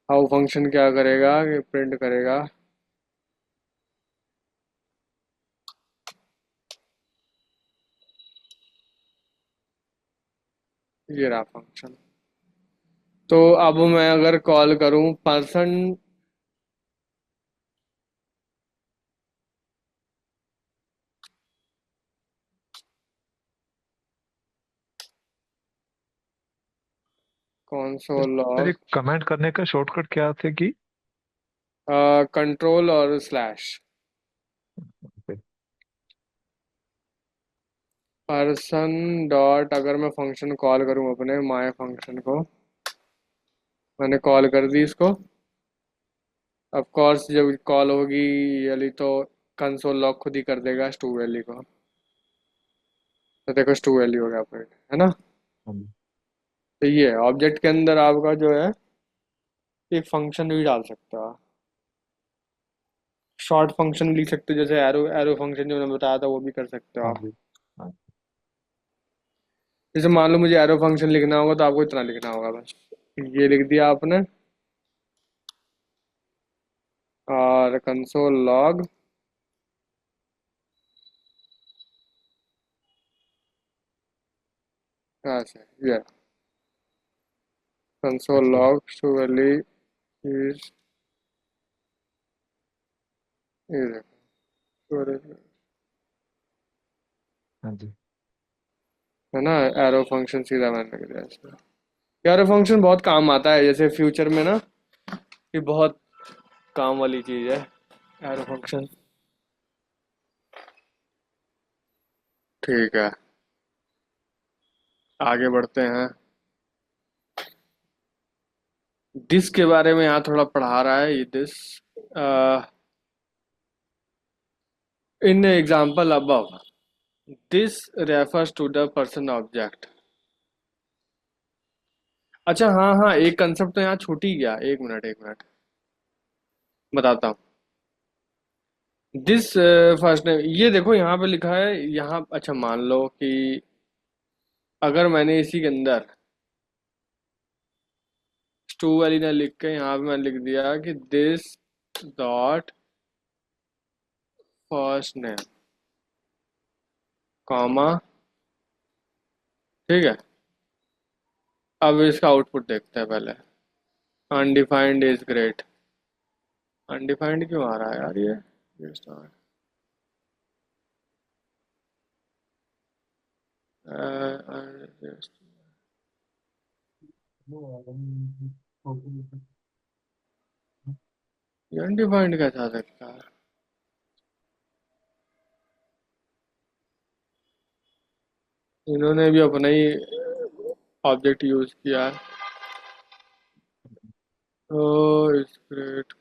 Speaker 2: हाउ फंक्शन क्या करेगा कि प्रिंट करेगा ये रहा फंक्शन। तो अब मैं अगर कॉल करूं पर्सन कंसोल
Speaker 1: सर ये
Speaker 2: लॉग
Speaker 1: कमेंट करने का शॉर्टकट क्या थे कि?
Speaker 2: कंट्रोल और स्लैश
Speaker 1: Okay.
Speaker 2: पर्सन डॉट अगर मैं फंक्शन कॉल करूं अपने माय फंक्शन को, मैंने कॉल कर दी इसको। ऑफ कोर्स जब कॉल होगी ये वाली तो कंसोल लॉग खुद ही कर देगा स्टू वैली को। तो देखो स्टू वैली हो गया प्रिंट, है ना।
Speaker 1: हाँ जी।
Speaker 2: तो ये ऑब्जेक्ट के अंदर आपका जो है एक फंक्शन भी डाल सकते हो, शॉर्ट फंक्शन लिख सकते हो, जैसे एरो एरो फंक्शन जो मैंने बताया था वो भी कर सकते हो
Speaker 1: हाँ
Speaker 2: आप।
Speaker 1: जी। हाँ।
Speaker 2: जैसे मान लो मुझे एरो फंक्शन लिखना होगा तो आपको इतना लिखना होगा बस, ये लिख दिया आपने और कंसोल लॉग ऐसे ये कंसोल
Speaker 1: अच्छा।
Speaker 2: लॉग टू वैली इज ये देखो
Speaker 1: हाँ जी।
Speaker 2: है ना, एरो फंक्शन सीधा मैंने लिख दिया इसमें। एरो फंक्शन बहुत काम आता है, जैसे फ्यूचर में ना ये बहुत काम वाली चीज है एरो फंक्शन। ठीक है, आगे बढ़ते हैं। दिस के बारे में यहाँ थोड़ा पढ़ा रहा है ये this in example above this refers to the person object. अच्छा हाँ हाँ, एक कंसेप्ट तो यहाँ छूट ही गया, एक मिनट बताता हूँ। दिस फर्स्ट नेम, ये देखो यहाँ पे लिखा है यहाँ। अच्छा मान लो कि अगर मैंने इसी के अंदर स्टू वाली ना लिख के यहाँ पे मैंने लिख दिया कि this dot first name comma, ठीक है। अब इसका आउटपुट देखते हैं पहले। अनडिफाइंड इज ग्रेट, अनडिफाइंड क्यों आ रहा है यार ये स्टार ये अनडिफाइंड कैसा आ सकता है। इन्होंने भी अपना ही ऑब्जेक्ट यूज किया है। ओह इट्स ग्रेट,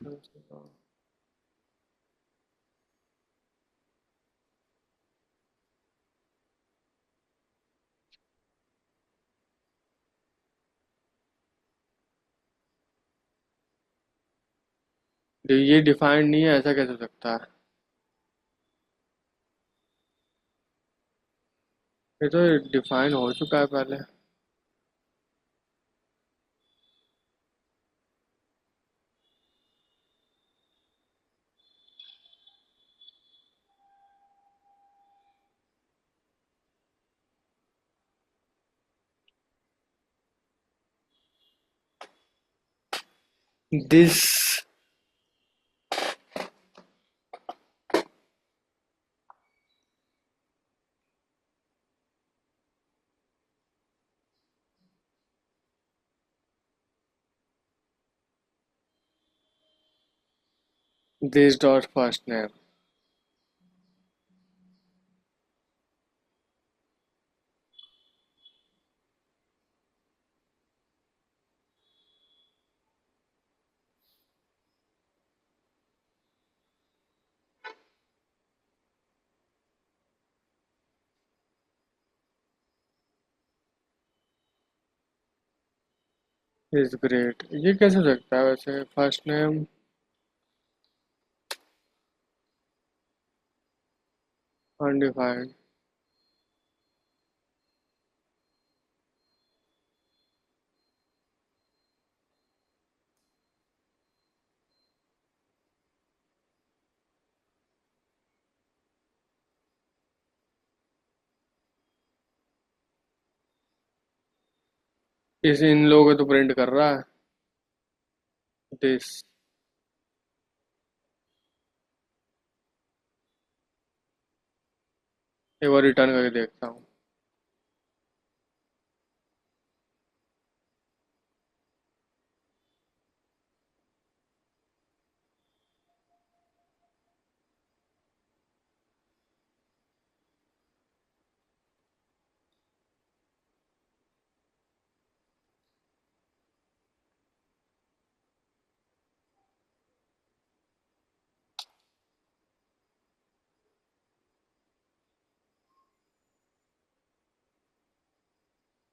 Speaker 2: ये डिफाइंड नहीं है, ऐसा कैसे हो सकता है। ये तो डिफाइन हो चुका है पहले। This this dot first name, is great, ये कैसे हो सकता है वैसे फर्स्ट नेम अनडिफाइंड। इस इन लोगों को तो प्रिंट कर रहा है दिस। एक बार रिटर्न करके देखता हूँ।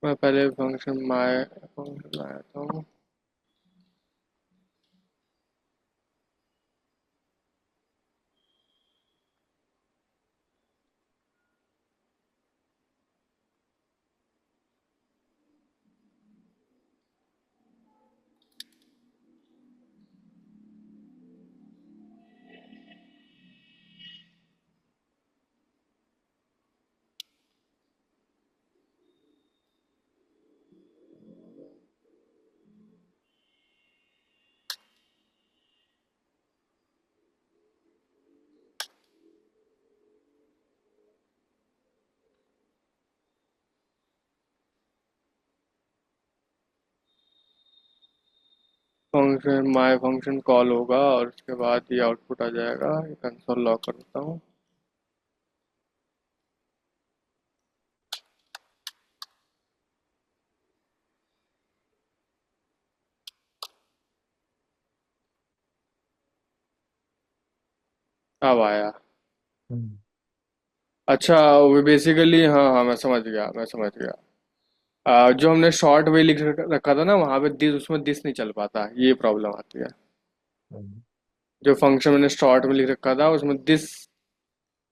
Speaker 2: मैं पहले फंक्शन माय फंक्शन लाता हूँ। फंक्शन माय फंक्शन कॉल होगा और उसके बाद ये आउटपुट आ जाएगा। ये कंसोल लॉक कर देता हूँ। अब आया।
Speaker 1: हम्म।
Speaker 2: अच्छा, वो बेसिकली हाँ हाँ मैं समझ गया, मैं समझ गया। जो हमने शॉर्ट वे लिख रखा था ना वहाँ पे दिस, उसमें दिस नहीं चल पाता, ये प्रॉब्लम आती है।
Speaker 1: हम्म।
Speaker 2: जो फंक्शन मैंने शॉर्ट में लिख रखा था उसमें दिस,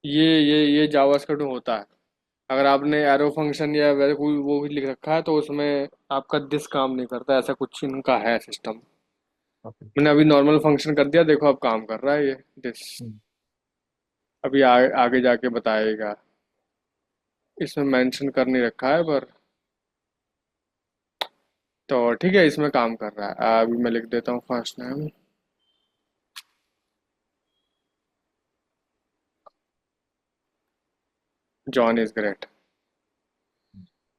Speaker 2: ये जावास्क्रिप्ट में होता है। अगर आपने एरो फंक्शन या वैसे कोई वो भी लिख रखा है तो उसमें आपका दिस काम नहीं करता, ऐसा कुछ इनका है सिस्टम।
Speaker 1: ओके।
Speaker 2: मैंने अभी नॉर्मल फंक्शन कर दिया, देखो अब काम कर रहा है ये दिस।
Speaker 1: हम्म।
Speaker 2: अभी आगे जाके बताएगा। इसमें मेंशन कर नहीं रखा है पर, तो ठीक है इसमें काम कर रहा है। अभी मैं लिख देता हूँ first name John is great.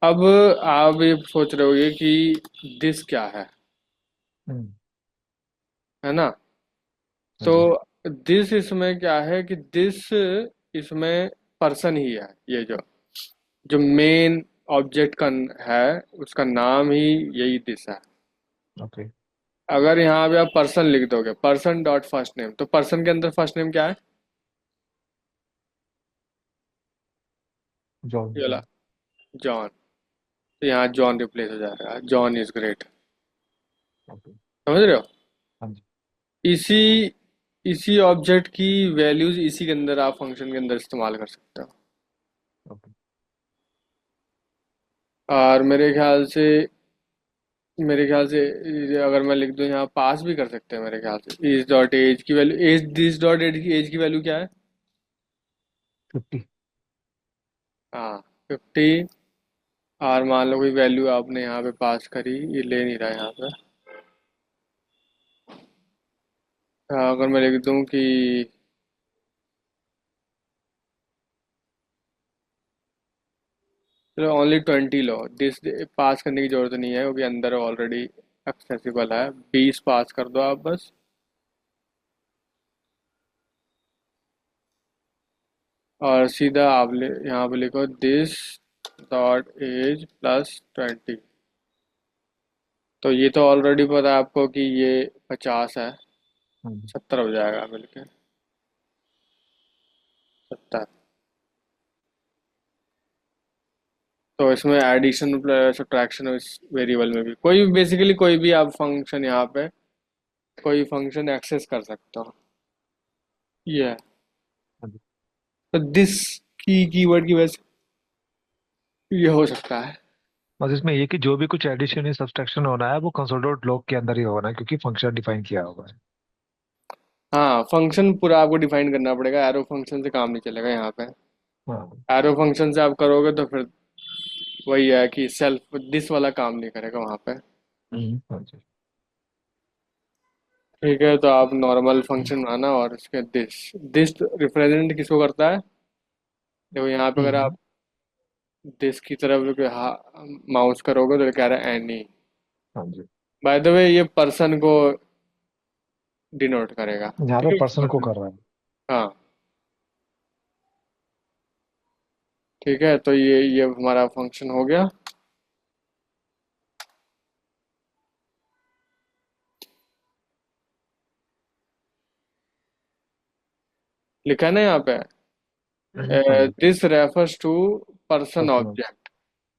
Speaker 2: अब आप ये सोच रहे होगे कि दिस क्या
Speaker 1: हम्म।
Speaker 2: है ना?
Speaker 1: हाँ
Speaker 2: तो
Speaker 1: जी।
Speaker 2: दिस इसमें क्या है कि दिस इसमें पर्सन ही है। ये जो जो मेन ऑब्जेक्ट का है उसका नाम ही यही दिस है।
Speaker 1: ओके।
Speaker 2: अगर यहाँ पे आप पर्सन लिख दोगे, पर्सन डॉट फर्स्ट नेम, तो पर्सन के अंदर फर्स्ट नेम क्या है?
Speaker 1: जॉन
Speaker 2: ये वाला
Speaker 1: जॉन।
Speaker 2: जॉन। तो यहाँ जॉन रिप्लेस हो जाएगा, जॉन इज ग्रेट।
Speaker 1: ओके।
Speaker 2: समझ रहे हो?
Speaker 1: हाँ जी।
Speaker 2: इसी इसी ऑब्जेक्ट की वैल्यूज इसी के अंदर आप फंक्शन के अंदर इस्तेमाल कर सकते हो।
Speaker 1: ओके।
Speaker 2: और मेरे ख्याल से अगर मैं लिख दूं यहाँ पास भी कर सकते हैं मेरे ख्याल से। इस डॉट एज की value, age this dot age की वैल्यू क्या है?
Speaker 1: 50।
Speaker 2: हाँ 50। और मान लो कोई वैल्यू आपने यहाँ पे पास करी, ये ले नहीं रहा यहाँ पे। अगर मैं लिख दूं कि चलो ओनली 20 लो, दिस पास करने की जरूरत नहीं है क्योंकि अंदर ऑलरेडी एक्सेसिबल है। 20 पास कर दो आप बस। और सीधा आप यहाँ पे लिखो दिस डॉट एज प्लस 20। तो ये तो ऑलरेडी पता है आपको कि ये 50 है।
Speaker 1: हम्म।
Speaker 2: 70 हो जाएगा मिलके, 70। तो इसमें एडिशन प्लस सब्ट्रैक्शन इस वेरिएबल में भी कोई भी, बेसिकली कोई भी आप फंक्शन यहाँ पे कोई फंक्शन एक्सेस कर सकते हो। ये है।
Speaker 1: हाँ जी।
Speaker 2: तो दिस की कीवर्ड की वजह से ये हो सकता है।
Speaker 1: बस इसमें ये कि जो भी कुछ एडिशन या सब्सट्रैक्शन होना है वो कंसोल डॉट लॉग के अंदर ही होना है क्योंकि फंक्शन डिफाइन किया हुआ है।
Speaker 2: हाँ फंक्शन पूरा आपको डिफाइन करना पड़ेगा, एरो फंक्शन से काम नहीं चलेगा यहाँ पे।
Speaker 1: हाँ।
Speaker 2: एरो फंक्शन से आप करोगे तो फिर वही है कि सेल्फ दिस वाला काम नहीं करेगा वहां पे।
Speaker 1: हाँ जी।
Speaker 2: ठीक है, तो आप नॉर्मल फंक्शन बनाना और इसके दिस दिस रिप्रेजेंट किसको करता है? देखो यहाँ पे अगर आप
Speaker 1: हम्म।
Speaker 2: दिस की तरफ माउस करोगे तो कह रहा है एनी।
Speaker 1: हाँ जी।
Speaker 2: बाय द वे ये पर्सन को डिनोट करेगा।
Speaker 1: यहाँ
Speaker 2: ठीक
Speaker 1: पे
Speaker 2: है,
Speaker 1: पर्सन को
Speaker 2: पर्सन।
Speaker 1: कर रहा है।
Speaker 2: हाँ। ठीक है, तो ये हमारा फंक्शन हो गया। लिखा है ना यहाँ पे,
Speaker 1: हाँ जी।
Speaker 2: This refers to person
Speaker 1: person.
Speaker 2: Object.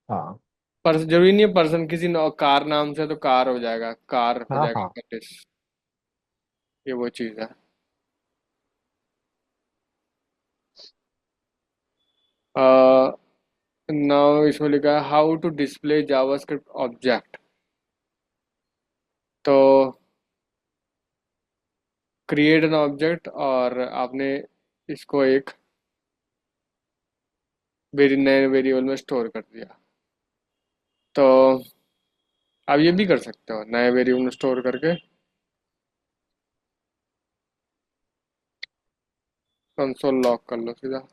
Speaker 1: हाँ
Speaker 2: पर जरूरी नहीं है पर्सन, किसी कार नाम से तो कार हो जाएगा, कार हो
Speaker 1: हाँ
Speaker 2: जाएगा
Speaker 1: हाँ।
Speaker 2: आपका दिस। ये वो चीज है। नाउ इसमें लिखा है how to display JavaScript object. तो क्रिएट एन ऑब्जेक्ट और आपने इसको एक नए वेरिएबल में स्टोर कर दिया। तो आप ये भी कर सकते हो नए वेरिएबल में स्टोर करके। कंसोल लॉक कर लो सीधा।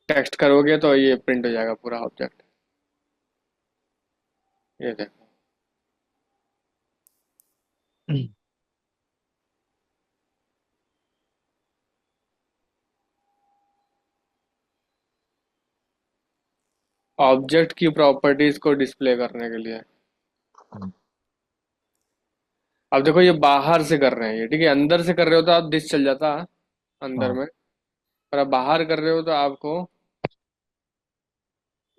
Speaker 2: टेक्स्ट करोगे तो ये प्रिंट हो जाएगा पूरा ऑब्जेक्ट। ये देखो। ऑब्जेक्ट की प्रॉपर्टीज को डिस्प्ले करने के लिए। अब देखो ये बाहर से कर रहे हैं, ये ठीक है, अंदर से कर रहे हो तो आप दिस चल जाता अंदर
Speaker 1: हाँ
Speaker 2: में। पर आप बाहर कर रहे हो तो आपको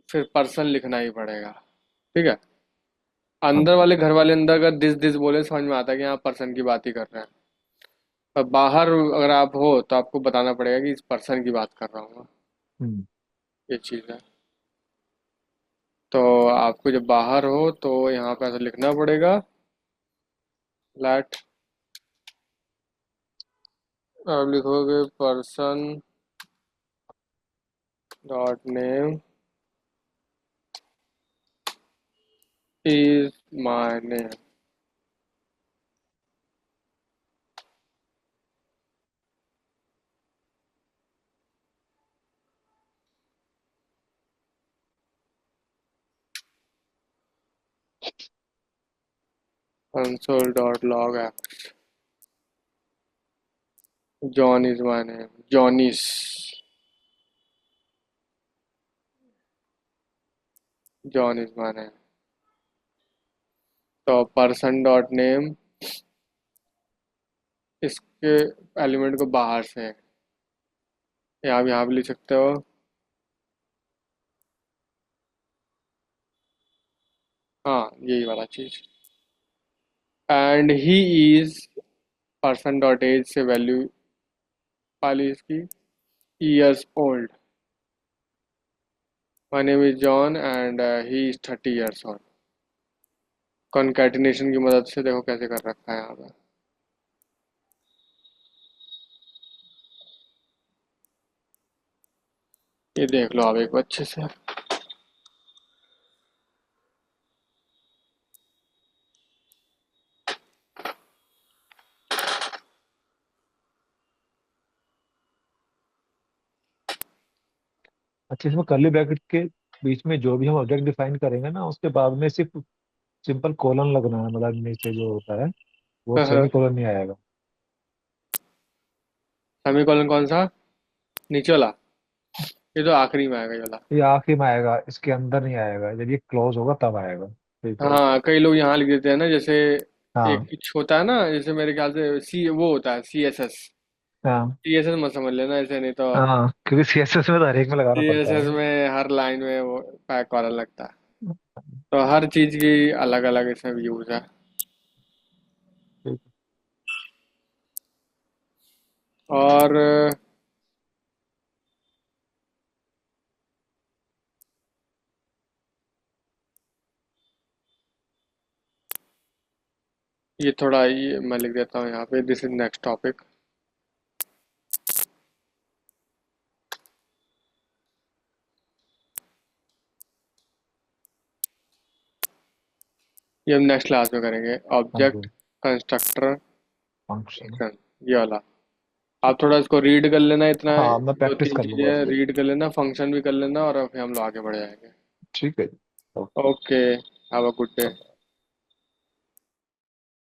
Speaker 2: फिर पर्सन लिखना ही पड़ेगा। ठीक है।
Speaker 1: हाँ
Speaker 2: अंदर
Speaker 1: जी।
Speaker 2: वाले घर वाले अंदर का दिस दिस बोले समझ में आता है कि हाँ पर्सन की बात ही कर रहे हैं। और बाहर अगर आप हो तो आपको बताना पड़ेगा कि इस पर्सन की बात कर रहा हूँ मैं।
Speaker 1: हम्म।
Speaker 2: ये चीज़ है। तो आपको जब बाहर हो तो यहाँ पे ऐसा लिखना पड़ेगा, लेट। आप लिखोगे person dot name is my name. Console dot log X. John is my name, John is. John is my name. तो पर्सन डॉट नेम इसके एलिमेंट को बाहर से, या आप यहाँ भी लिख सकते हो। हाँ, यही वाला चीज। And he is person dot age से वैल्यू वाली इसकी years old. My name is John and he is 30 years old। Concatenation की मदद से देखो कैसे कर रखा है यहाँ पे। ये देख लो आप एक बार अच्छे से।
Speaker 1: अच्छा, इसमें कर्ली ब्रैकेट के बीच में जो भी हम ऑब्जेक्ट डिफाइन करेंगे ना, उसके बाद में सिर्फ सिंपल कोलन लगना है, मतलब नीचे जो होता है वो सेमी कोलन नहीं आएगा।
Speaker 2: सेमीकोलन कौन सा? नीचे वाला? ये तो आखिरी में आएगा ये वाला।
Speaker 1: ये आखिरी में आएगा, इसके अंदर नहीं आएगा, जब ये क्लोज होगा तब आएगा। ठीक है।
Speaker 2: हाँ, कई लोग यहाँ लिख देते हैं ना, जैसे एक
Speaker 1: हाँ
Speaker 2: कुछ होता है ना, जैसे मेरे ख्याल से सी वो होता है सी एस एस।
Speaker 1: हाँ
Speaker 2: सी एस एस मत समझ लेना ऐसे, नहीं तो
Speaker 1: हाँ, क्योंकि सीएसएस में तो हर एक में लगाना
Speaker 2: सी एस
Speaker 1: पड़ता
Speaker 2: एस
Speaker 1: है।
Speaker 2: में हर लाइन में वो पैक वाला लगता है। तो हर चीज की अलग अलग इसमें यूज है।
Speaker 1: ठीक
Speaker 2: और ये थोड़ा ये मैं लिख देता हूँ यहाँ पे, दिस इज नेक्स्ट टॉपिक। ये हम नेक्स्ट क्लास में करेंगे,
Speaker 1: हाँ
Speaker 2: ऑब्जेक्ट,
Speaker 1: जी।
Speaker 2: Constructor,
Speaker 1: function.
Speaker 2: फंक्शन, ये वाला। आप थोड़ा इसको रीड कर लेना, इतना
Speaker 1: हाँ, मैं
Speaker 2: दो
Speaker 1: प्रैक्टिस
Speaker 2: तीन
Speaker 1: कर लूंगा
Speaker 2: चीजें
Speaker 1: इसकी।
Speaker 2: रीड कर लेना, फंक्शन भी कर लेना, और फिर हम लोग आगे बढ़ जाएंगे।
Speaker 1: ठीक है जी।
Speaker 2: Okay, have a good day.